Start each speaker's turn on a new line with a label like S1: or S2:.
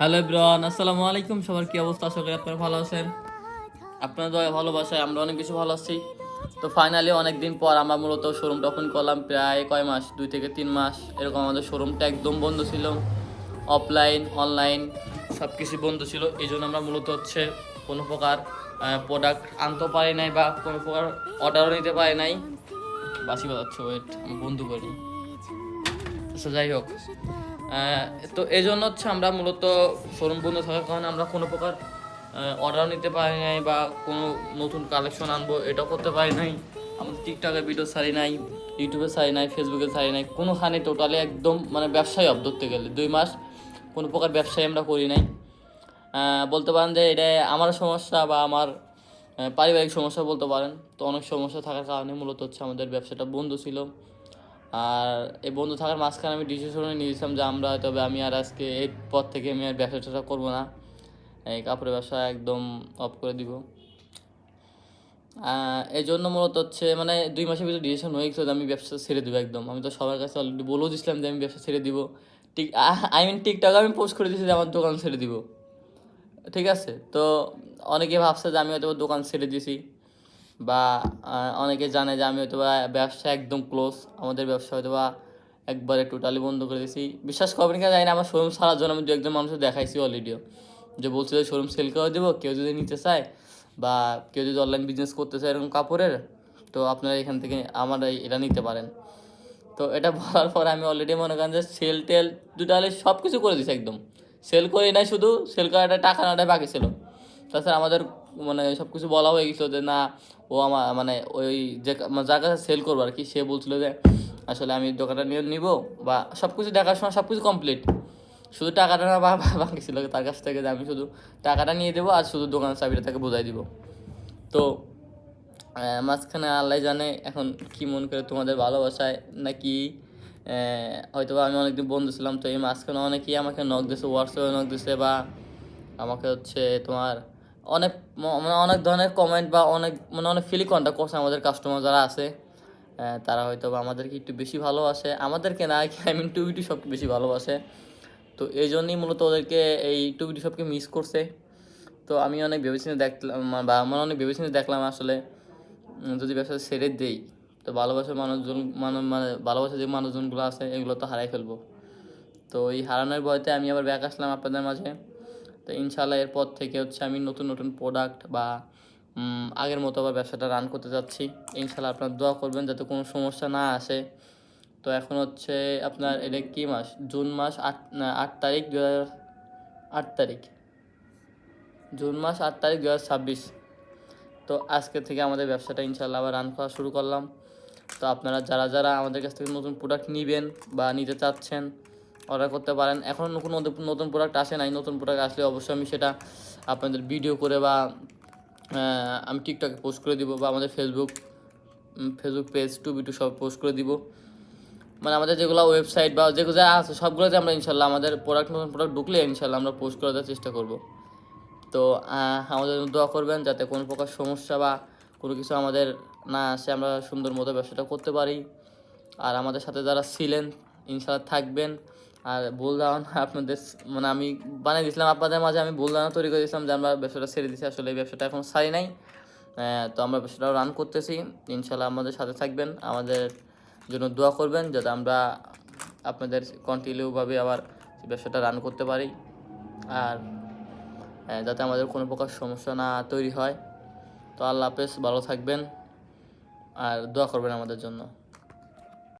S1: Hello everyone, আসসালামু আলাইকুম। সবার কি অবস্থা? আশা করি আপনারা ভালো আছেন। আপনার দয়া ভালোবাসায় আমরা অনেক বেশি ভালো আছি। তো ফাইনালি অনেকদিন পর আমরা মূলত শোরুমটা ওপেন করলাম। প্রায় কয় মাস, 2 থেকে 3 মাস এরকম আমাদের শোরুমটা একদম বন্ধ ছিল। অফলাইন অনলাইন সব কিছু বন্ধ ছিল। এই জন্য আমরা মূলত হচ্ছে কোনো প্রকার প্রোডাক্ট আনতে পারি নাই বা কোনো প্রকার অর্ডারও নিতে পারি নাই। বাসি বাজাচ্ছে, ওয়েট আমি বন্ধ করি। আচ্ছা, যাই হোক, তো এই জন্য হচ্ছে আমরা মূলত শোরুম বন্ধ থাকার কারণে আমরা কোনো প্রকার অর্ডার নিতে পারি নাই বা কোনো নতুন কালেকশন আনবো এটাও করতে পারি নাই। আমাদের টিকটকে ভিডিও ছাড়ি নাই, ইউটিউবে ছাড়ি নাই, ফেসবুকে ছাড়ি নাই, কোনোখানে টোটালি একদম মানে ব্যবসায়ী অফ ধরতে গেলে 2 মাস কোনো প্রকার ব্যবসায়ী আমরা করি নাই। বলতে পারেন যে এটা আমার সমস্যা বা আমার পারিবারিক সমস্যা বলতে পারেন। তো অনেক সমস্যা থাকার কারণে মূলত হচ্ছে আমাদের ব্যবসাটা বন্ধ ছিল। আর এই বন্ধু থাকার মাঝখানে আমি ডিসিশনে নিয়েছিলাম যে আমি আর আজকে এরপর থেকে আমি আর ব্যবসাটা করবো না, এই কাপড়ের ব্যবসা একদম অফ করে দিব। এই জন্য মূলত হচ্ছে মানে 2 মাসের ভিতরে ডিসিশন হয়ে গেছিলো যে আমি ব্যবসা ছেড়ে দেবো একদম। আমি তো সবার কাছে অলরেডি বলেও দিয়েছিলাম যে আমি ব্যবসা ছেড়ে দিব। টিকটকে আমি পোস্ট করে দিয়েছি যে আমার দোকান ছেড়ে দিব। ঠিক আছে, তো অনেকে ভাবছে যে আমি হয়তো দোকান ছেড়ে দিয়েছি বা অনেকে জানে যে আমি হয়তো বা ব্যবসা একদম ক্লোজ, আমাদের ব্যবসা হয়তো বা একবারে টোটালি বন্ধ করে দিয়েছি। বিশ্বাস করবেন কিনা জানি না, আমার শোরুম ছাড়ার জন্য আমি দু একজন মানুষের দেখাইছি অলরেডিও, যে বলছে যে শোরুম সেল করে দেবো, কেউ যদি নিতে চায় বা কেউ যদি অনলাইন বিজনেস করতে চায় এরকম কাপড়ের, তো আপনারা এখান থেকে আমার এটা নিতে পারেন। তো এটা বলার পরে আমি অলরেডি মনে করেন যে সেল টেল টোটালি সব কিছু করে দিছি একদম। সেল করি নাই, শুধু সেল করাটা টাকা নেওয়াটাই বাকি ছিল। তাছাড়া আমাদের মানে সব কিছু বলা হয়ে গেছিলো যে না, ও আমার মানে ওই যে যার কাছে সেল করবো আর কি, সে বলছিল যে আসলে আমি দোকানটা নিয়ে নিব বা সব কিছু দেখাশোনা সব কিছু কমপ্লিট, শুধু টাকাটা না বাকি ছিল তার কাছ থেকে, যে আমি শুধু টাকাটা নিয়ে দেবো আর শুধু দোকানের চাবিটা তাকে বোঝাই দিব। তো মাঝখানে আল্লাহ জানে এখন কি মন করে তোমাদের ভালোবাসায় নাকি হয়তো আমি অনেকদিন বন্ধু ছিলাম, তো এই মাঝখানে অনেকেই আমাকে নক দিয়েছে, হোয়াটসঅ্যাপে নক দিয়েছে বা আমাকে হচ্ছে তোমার অনেক মানে অনেক ধরনের কমেন্ট বা অনেক ফিলি কন্ট্যাক্ট করছে আমাদের কাস্টমার যারা আছে। তারা হয়তো বা আমাদেরকে একটু বেশি ভালোবাসে, আমাদেরকে না আই মিন টুইটি সবকে বেশি ভালোবাসে। তো এই জন্যই মূলত ওদেরকে এই টুইটি সবকে মিস করছে। তো আমি অনেক ভেবেচিন্তে দেখলাম বা আমার অনেক ভেবেচিন্তে দেখলাম আসলে যদি ব্যবসা ছেড়ে দেই তো ভালোবাসার মানুষজন মানে ভালোবাসার যে মানুষজনগুলো আছে এগুলো তো হারাই ফেলবো। তো এই হারানোর ভয়তে আমি আবার ব্যাক আসলাম আপনাদের মাঝে। তো ইনশাল্লাহ এরপর থেকে হচ্ছে আমি নতুন নতুন প্রোডাক্ট বা আগের মতো আবার ব্যবসাটা রান করতে যাচ্ছি। ইনশাল্লাহ আপনার দোয়া করবেন যাতে কোনো সমস্যা না আসে। তো এখন হচ্ছে আপনার এটা কী মাস, জুন মাস 8 তারিখ 8 তারিখ, জুন মাস 8 তারিখ 2026। তো আজকে থেকে আমাদের ব্যবসাটা ইনশাল্লাহ আবার রান করা শুরু করলাম। তো আপনারা যারা যারা আমাদের কাছ থেকে নতুন প্রোডাক্ট নেবেন বা নিতে চাচ্ছেন অর্ডার করতে পারেন। এখনও নতুন নতুন প্রোডাক্ট আসে নাই, নতুন প্রোডাক্ট আসলে অবশ্যই আমি সেটা আপনাদের ভিডিও করে বা আমি টিকটকে পোস্ট করে দিব বা আমাদের ফেসবুক পেজ টু সব পোস্ট করে দিব। মানে আমাদের যেগুলো ওয়েবসাইট বা যেগুলো যা আছে সবগুলোতে আমরা ইনশাল্লাহ আমাদের নতুন প্রোডাক্ট ঢুকলে ইনশাল্লাহ আমরা পোস্ট করে দেওয়ার চেষ্টা করব। তো আমাদের দোয়া করবেন যাতে কোনো প্রকার সমস্যা বা কোনো কিছু আমাদের না আসে, আমরা সুন্দর মতো ব্যবসাটা করতে পারি। আর আমাদের সাথে যারা ছিলেন ইনশাল্লাহ থাকবেন। আর ভুল ধারণা আপনাদের মানে আমি বানিয়ে দিয়েছিলাম আপনাদের মাঝে, আমি ভুল ধারণা তৈরি করে দিয়েছিলাম যে আমরা ব্যবসাটা ছেড়ে দিয়েছি, আসলে এই ব্যবসাটা এখন ছাড়ি নাই। তো আমরা ব্যবসাটাও রান করতেছি। ইনশাল্লাহ আমাদের সাথে থাকবেন, আমাদের জন্য দোয়া করবেন যাতে আমরা আপনাদের কন্টিনিউভাবে আবার ব্যবসাটা রান করতে পারি। আর যাতে আমাদের কোনো প্রকার সমস্যা না তৈরি হয়। তো আল্লাহ হাফেজ, ভালো থাকবেন আর দোয়া করবেন আমাদের জন্য।